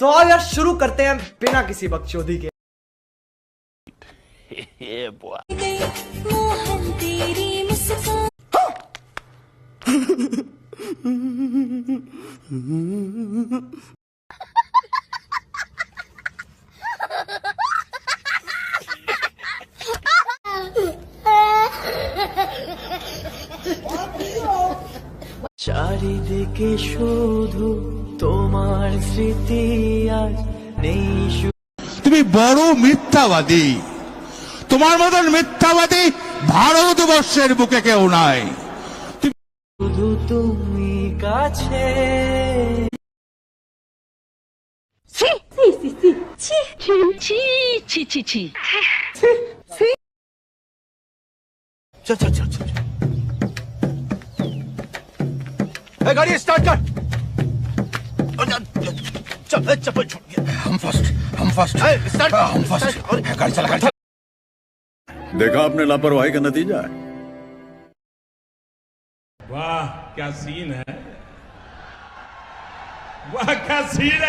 तो आओ यार शुरू करते हैं बिना किसी बकचोदी के। मोहन तेरी मुस्कान চারিদিকে শুধু তোমার স্মৃতি আজ নেই। তুমি বড় মিথ্যাবাদী, তোমার মতন মিথ্যাবাদী ভারতবর্ষের বুকে কেউ নাই। শুধু তুমি কাছে। चल चल चल चल गाड़ी स्टार्ट कर। चल चप्पल छोड़ गया। हम फर्स्ट स्टार्ट। हम फर्स्ट गाड़ी चला गाड़ी। देखा आपने लापरवाही का नतीजा है। वाह क्या सीन है, वाह क्या सीन है।